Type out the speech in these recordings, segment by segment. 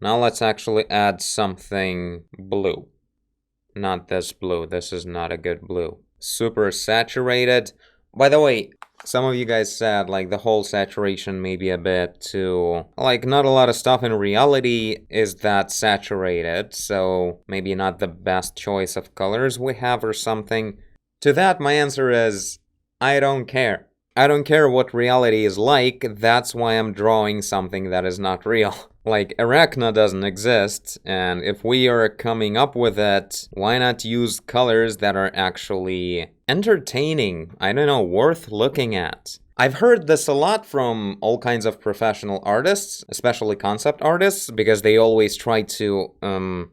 Now let's actually add something blue. Not this blue. This is not a good blue. Super saturated. By the way, some of you guys said like the whole saturation may be a bit too, like not a lot of stuff in reality is that saturated, so maybe not the best choice of colors we have or something. To that, my answer is I don't care. I don't care what reality is like, that's why I'm drawing something that is not real. Like, Arachna doesn't exist, and if we are coming up with it, why not use colors that are actually entertaining, I don't know, worth looking at? I've heard this a lot from all kinds of professional artists, especially concept artists, because they always try to,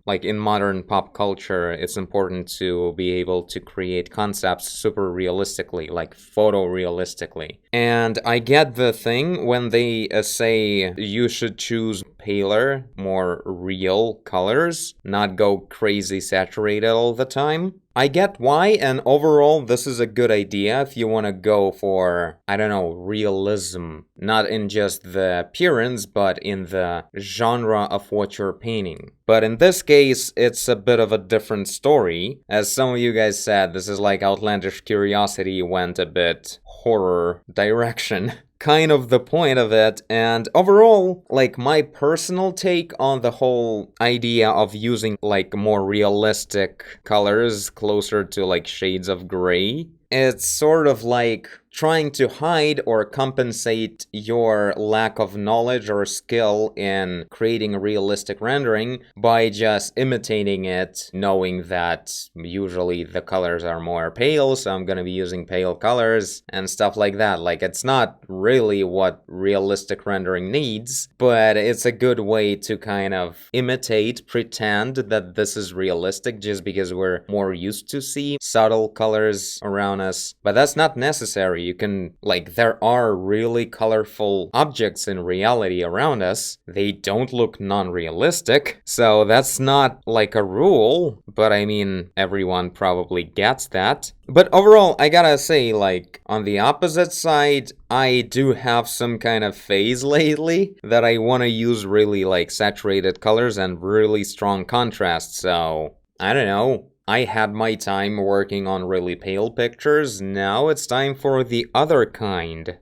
like in modern pop culture, it's important to be able to create concepts super realistically, like photorealistically. And I get the thing when they say you should choose paler, more real colors, not go crazy saturated all the time. I get why, and overall, this is a good idea if you want to go for, I don't know, realism. Not in just the appearance, but in the genre of what you're painting. But in this case, it's a bit of a different story. As some of you guys said, this is like Outlandish Curiosity went a bit horror direction. Kind of the point of it, and overall, like my personal take on the whole idea of using like more realistic colors closer to like shades of gray, it's sort of like trying to hide or compensate your lack of knowledge or skill in creating a realistic rendering by just imitating it, knowing that usually the colors are more pale, so I'm gonna be using pale colors and stuff like that. Like, it's not really what realistic rendering needs, but it's a good way to kind of imitate, pretend that this is realistic just because we're more used to see subtle colors around us. But that's not necessary. You can, like, there are really colorful objects in reality around us. They don't look non-realistic, so that's not like a rule, but I mean, everyone probably gets that. But overall, I gotta say, like, on the opposite side, I do have some kind of phase lately that I want to use really, like, saturated colors and really strong contrast, so I don't know. I had my time working on really pale pictures, now it's time for the other kind.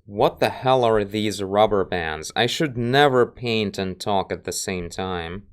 What the hell are these rubber bands? I should never paint and talk at the same time.